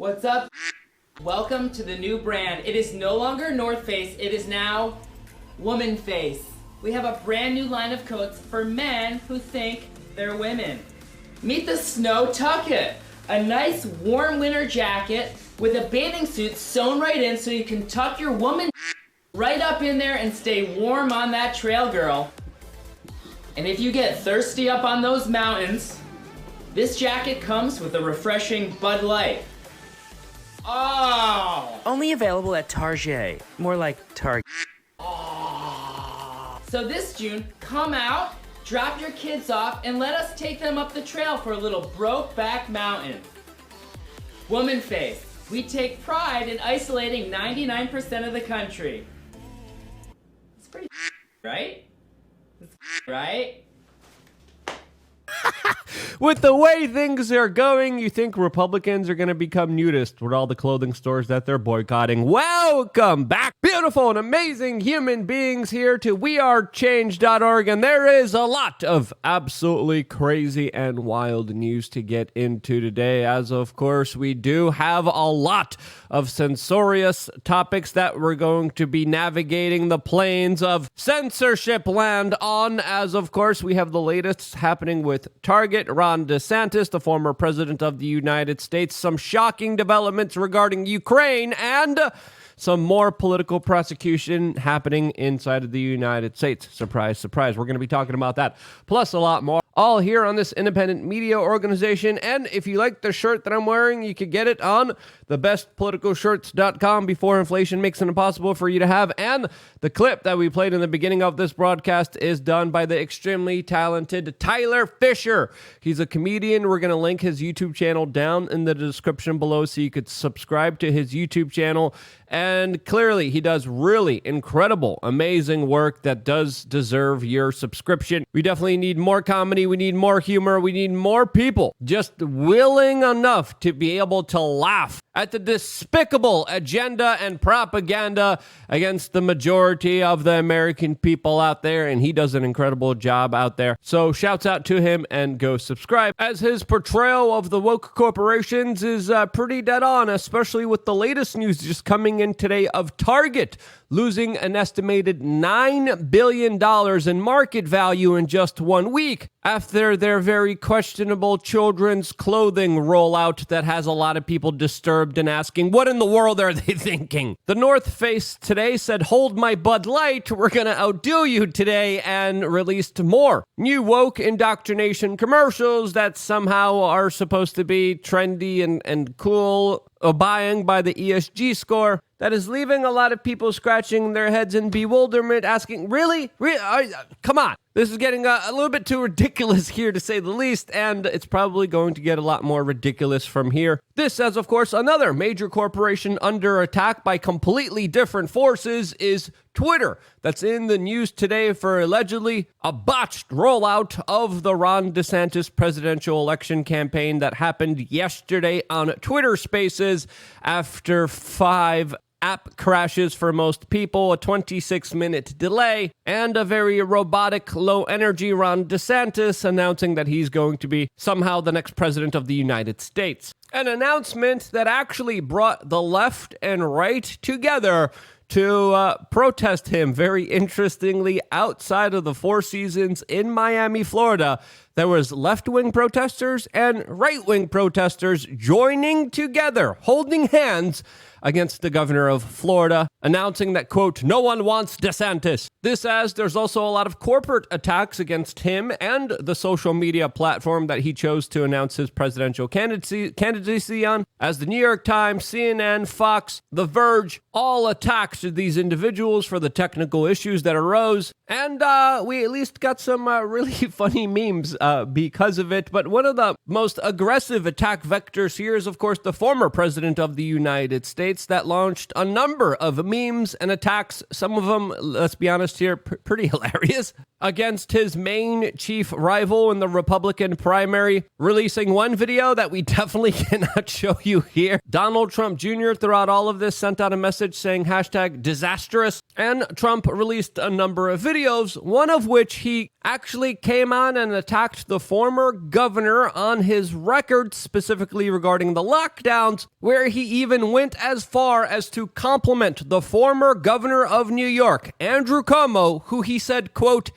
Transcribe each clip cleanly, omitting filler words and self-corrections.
What's up? Welcome to the new brand. It is no longer North Face, it is now Woman Face. We have a brand new line of coats for men who think they're women. Meet the Snow Tucket, a nice warm winter jacket with a bathing suit sewn right in so you can tuck your woman right up in there and stay warm on that trail, girl. And if you get thirsty up on those mountains, this jacket comes with a refreshing Bud Light. Oh! Only available at Target. More like Target. Oh. So this June, come out, drop your kids off, and let us take them up the trail for a little Brokeback Mountain. Woman Face. We take pride in isolating 99% of the country. It's pretty right? It's right? With the way things are going, you think Republicans are going to become nudists with all the clothing stores that they're boycotting. Welcome back, beautiful and amazing human beings, here to wearechange.org. And there is a lot of absolutely crazy and wild news to get into today, as of course we do have a lot of censorious topics that we're going to be navigating the plains of censorship land on, as of course we have the latest happening with Target, Ron DeSantis, the former president of the United States, some shocking developments regarding Ukraine, and some more political prosecution happening inside of the United States. Surprise, surprise. We're going to be talking about that, plus a lot more, all here on this independent media organization. And if you like the shirt that I'm wearing, you could get it on thebestpoliticalshirts.com before inflation makes it impossible for you to have. And the clip that we played in the beginning of this broadcast is done by the extremely talented Tyler Fisher. He's a comedian. We're going to link his YouTube channel down in the description below so you could subscribe to his YouTube channel. And clearly, he does really incredible, amazing work that does deserve your subscription. We definitely need more comedy. We need more humor. We need more people just willing enough to be able to laugh at the despicable agenda and propaganda against the majority of the American people out there. And he does an incredible job out there. So shouts out to him and go subscribe, as his portrayal of the woke corporations is pretty dead on, especially with the latest news just coming in today of Target losing an estimated $9 billion in market value in just 1 week after their very questionable children's clothing rollout that has a lot of people disturbed and asking, what in the world are they thinking? The North Face today said, hold my Bud Light, we're going to outdo you today, and released more new woke indoctrination commercials that somehow are supposed to be trendy and cool, buying by the ESG score. That is leaving a lot of people scratching their heads in bewilderment, asking, really? Come on. This is getting a little bit too ridiculous here, to say the least, and it's probably going to get a lot more ridiculous from here. This, as of course, another major corporation under attack by completely different forces is Twitter. That's in the news today for allegedly a botched rollout of the Ron DeSantis presidential election campaign that happened yesterday on Twitter Spaces after 5 app crashes for most people, a 26-minute delay, and a very robotic, low-energy Ron DeSantis announcing that he's going to be somehow the next president of the United States. An announcement that actually brought the left and right together to protest him. Very interestingly, outside of the Four Seasons in Miami, Florida, there was left-wing protesters and right-wing protesters joining together, holding hands against the governor of Florida, announcing that, quote, no one wants DeSantis. This as there's also a lot of corporate attacks against him and the social media platform that he chose to announce his presidential candidacy on, as the New York Times, CNN, Fox, The Verge all attacked these individuals for the technical issues that arose. And we at least got some really funny memes because of it. But one of the most aggressive attack vectors here is, of course, the former president of the United States that launched a number of memes and attacks, some of them, let's be honest here, pretty hilarious, against his main chief rival in the Republican primary, releasing one video that we definitely cannot show you here. Donald Trump Jr. throughout all of this sent out a message saying hashtag disastrous, and Trump released a number of videos, one of which he actually came on and attacked the former governor on his record, specifically regarding the lockdowns, where he even went as far as to compliment the former governor of New York, Andrew Cuomo, who he said, quote,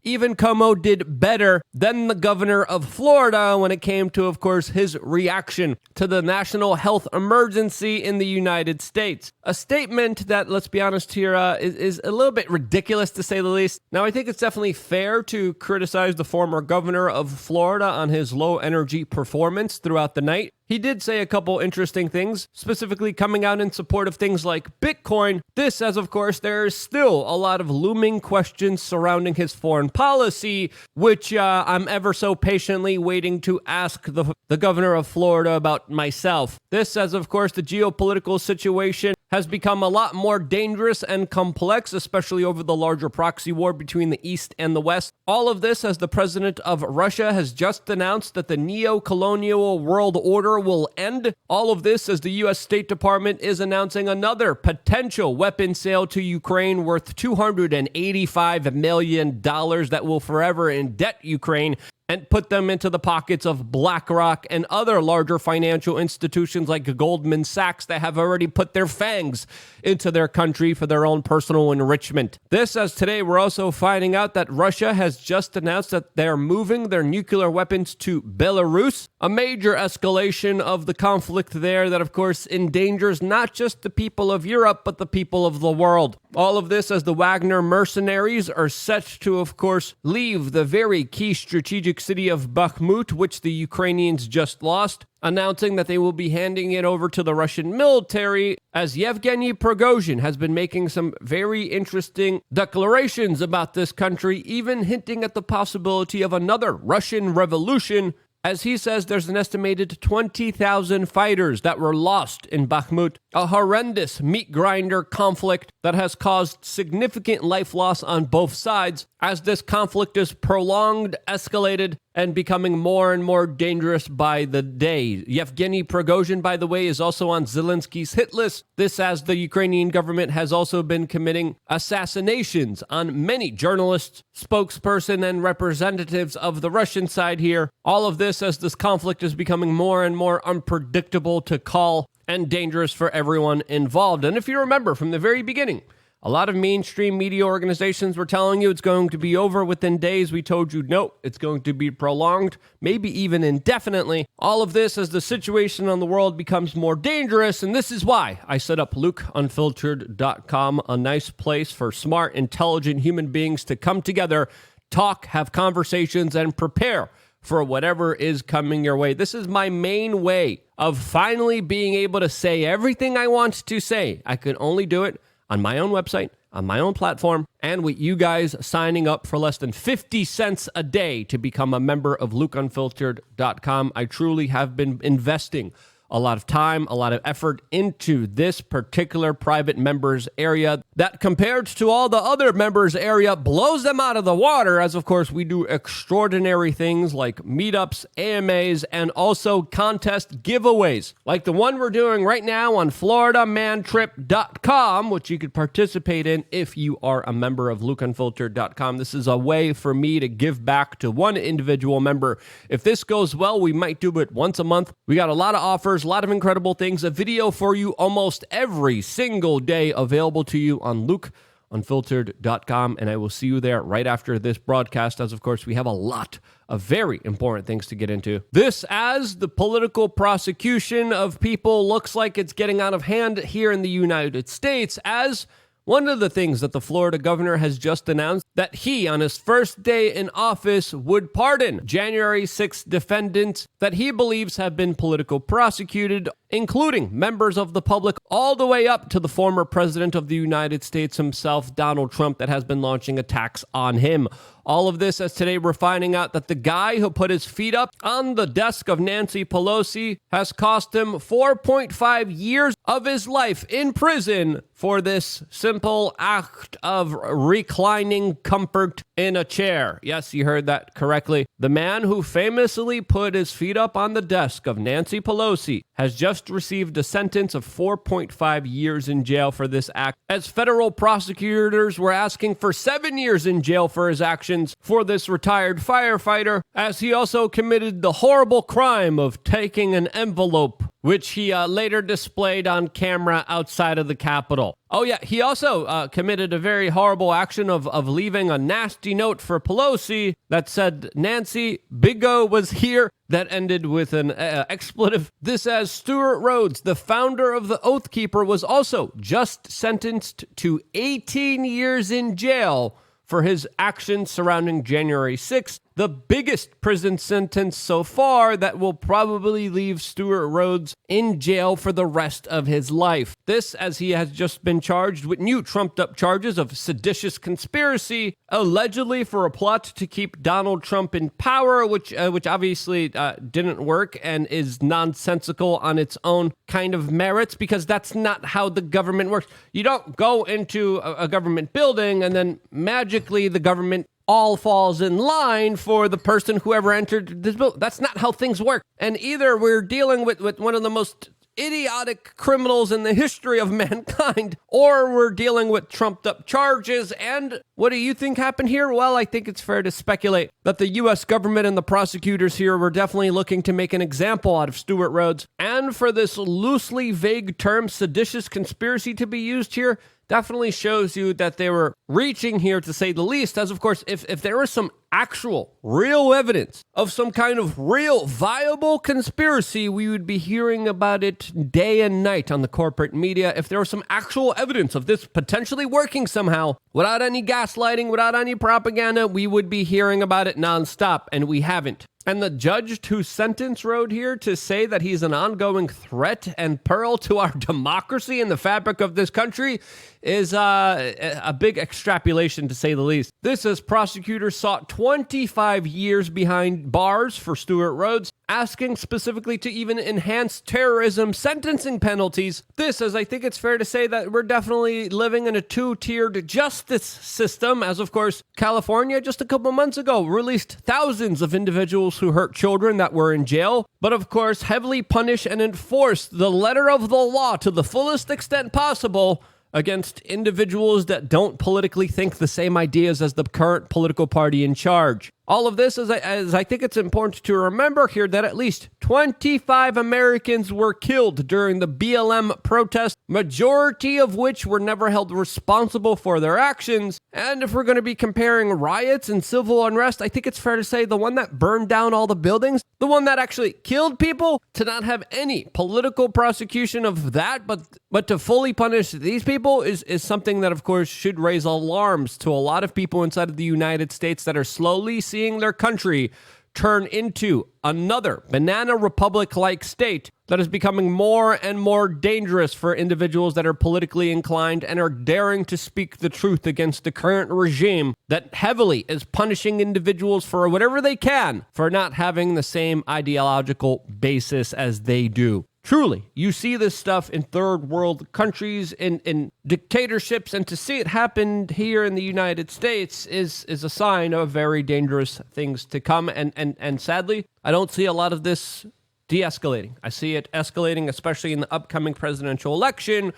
even Cuomo did better than the governor of Florida when it came to, of course, his reaction to the national health emergency in the United States. A statement that, let's be honest here, is a little bit ridiculous to say the least. Now, I think it's definitely fair to criticize the former governor of Florida on his low energy performance throughout the night. He did say a couple interesting things, specifically coming out in support of things like Bitcoin. This, as of course, there is still a lot of looming questions surrounding his foreign policy, which I'm ever so patiently waiting to ask the governor of Florida about myself. This, as of course, the geopolitical situation has become a lot more dangerous and complex, especially over the larger proxy war between the East and the West. All of this as the president of Russia has just announced that the neo-colonial world order will end. All of this as the U.S. State Department is announcing another potential weapon sale to Ukraine worth $285 million that will forever indebt Ukraine and put them into the pockets of BlackRock and other larger financial institutions like Goldman Sachs that have already put their fangs into their country for their own personal enrichment. This, as today we're also finding out that Russia has just announced that they're moving their nuclear weapons to Belarus, a major escalation of the conflict there that, of course, endangers not just the people of Europe, but the people of the world. All of this as the Wagner mercenaries are set to, of course, leave the very key strategic city of Bakhmut, which the Ukrainians just lost, announcing that they will be handing it over to the Russian military, as Yevgeny Prigozhin has been making some very interesting declarations about this country, even hinting at the possibility of another Russian revolution. As he says, there's an estimated 20,000 fighters that were lost in Bakhmut, a horrendous meat grinder conflict that has caused significant life loss on both sides, as this conflict is prolonged, escalated, and becoming more and more dangerous by the day. Yevgeny Prigozhin, by the way, is also on Zelensky's hit list. This as the Ukrainian government has also been committing assassinations on many journalists, spokesperson, and representatives of the Russian side here. All of this as this conflict is becoming more and more unpredictable to call and dangerous for everyone involved. And if you remember from the very beginning, a lot of mainstream media organizations were telling you it's going to be over within days. We told you, no, it's going to be prolonged, maybe even indefinitely. All of this as the situation on the world becomes more dangerous. And this is why I set up LukeUnfiltered.com, a nice place for smart, intelligent human beings to come together, talk, have conversations, and prepare for whatever is coming your way. This is my main way of finally being able to say everything I want to say. I can only do it on my own website, on my own platform, and with you guys signing up for less than 50 cents a day to become a member of LukeUnfiltered.com. I truly have been investing a lot of time, a lot of effort into this particular private members area that, compared to all the other members area, blows them out of the water, as of course we do extraordinary things like meetups, AMAs, and also contest giveaways like the one we're doing right now on FloridaManTrip.com, which you could participate in if you are a member of LukeUnfiltered.com. This is a way for me to give back to one individual member. If this goes well, we might do it once a month. We got a lot of offers, a lot of incredible things, a video for you almost every single day available to you on LukeUnfiltered.com, and I will see you there right after this broadcast, as of course we have a lot of very important things to get into. This as the political prosecution of people looks like it's getting out of hand here in the United States, as one of the things that the Florida governor has just announced that he, on his first day in office, would pardon January 6th defendants that he believes have been political prosecuted, including members of the public, all the way up to the former president of the United States himself, Donald Trump, that has been launching attacks on him. All of this as today we're finding out that the guy who put his feet up on the desk of Nancy Pelosi has cost him 4.5 years of his life in prison for this simple act of reclining comfort in a chair. Yes, you heard that correctly. The man who famously put his feet up on the desk of Nancy Pelosi has just just received a sentence of 4.5 years in jail for this act, as federal prosecutors were asking for 7 years in jail for his actions for this retired firefighter, as he also committed the horrible crime of taking an envelope, which he later displayed on camera outside of the Capitol. Oh yeah, he also committed a very horrible action of leaving a nasty note for Pelosi that said, "Nancy, Big O was here," that ended with an expletive. This as Stewart Rhodes, the founder of the Oath Keeper, was also just sentenced to 18 years in jail for his actions surrounding January 6th, the biggest prison sentence so far that will probably leave Stewart Rhodes in jail for the rest of his life. This, as he has just been charged with new trumped-up charges of seditious conspiracy, allegedly for a plot to keep Donald Trump in power, which obviously didn't work and is nonsensical on its own kind of merits, because that's not how the government works. You don't go into a government building and then magically the government all falls in line for the person who ever entered this building. That's not how things work. And either we're dealing with one of the most idiotic criminals in the history of mankind, or we're dealing with trumped up charges. And what do you think happened here? Well, I think it's fair to speculate that the U.S. government and the prosecutors here were definitely looking to make an example out of Stewart Rhodes. And for this loosely vague term, seditious conspiracy, to be used here, definitely shows you that they were reaching here, to say the least, as of course, if there was some actual, real evidence of some kind of real, viable conspiracy, we would be hearing about it day and night on the corporate media. If there was some actual evidence of this potentially working somehow, without any gaslighting, without any propaganda, we would be hearing about it nonstop, and we haven't. And the judge whose sentence wrote here to say that he's an ongoing threat and peril to our democracy and the fabric of this country is a big extrapolation, to say the least. This, as prosecutors sought 25 years behind bars for Stewart Rhodes, asking specifically to even enhance terrorism sentencing penalties. This, as I think it's fair to say that we're definitely living in a two-tiered justice system, as of course California just a couple months ago released thousands of individuals who hurt children that were in jail, but of course heavily punish and enforce the letter of the law to the fullest extent possible against individuals that don't politically think the same ideas as the current political party in charge. All of this, as I think it's important to remember here, that at least 25 Americans were killed during the BLM protest, majority of which were never held responsible for their actions. And if we're going to be comparing riots and civil unrest, I think it's fair to say the one that burned down all the buildings, the one that actually killed people, to not have any political prosecution of that, but to fully punish these people is something that, of course, should raise alarms to a lot of people inside of the United States that are slowly seeing their country turn into another banana republic-like state that is becoming more and more dangerous for individuals that are politically inclined and are daring to speak the truth against the current regime that heavily is punishing individuals for whatever they can for not having the same ideological basis as they do. Truly, you see this stuff in third world countries, in dictatorships, and to see it happen here in the United States is a sign of very dangerous things to come. And sadly, I don't see a lot of this de-escalating. I see it escalating, especially in the upcoming presidential election,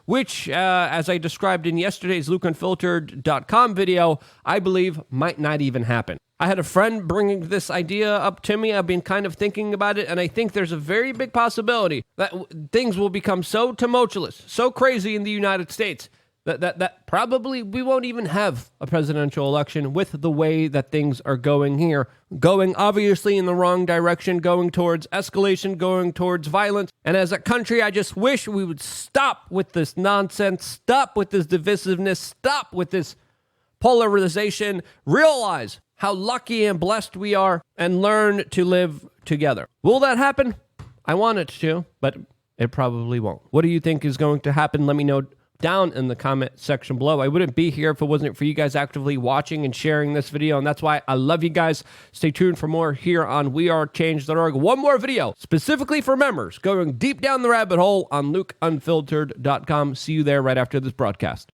which, as I described in yesterday's LukeUnfiltered.com video, I believe might not even happen. I had a friend bringing this idea up to me. I've been kind of thinking about it, and I think there's a very big possibility that things will become so tumultuous, so crazy in the United States, that probably we won't even have a presidential election with the way that things are going here. Going obviously in the wrong direction, going towards escalation, going towards violence. And as a country, I just wish we would stop with this nonsense, stop with this divisiveness, stop with this polarization, realize how lucky and blessed we are, and learn to live together. Will that happen? I want it to, but it probably won't. What do you think is going to happen? Let me know down in the comment section below. I wouldn't be here if it wasn't for you guys actively watching and sharing this video, and that's why I love you guys. Stay tuned for more here on wearechange.org. One more video specifically for members, going deep down the rabbit hole on LukeUnfiltered.com. See you there right after this broadcast.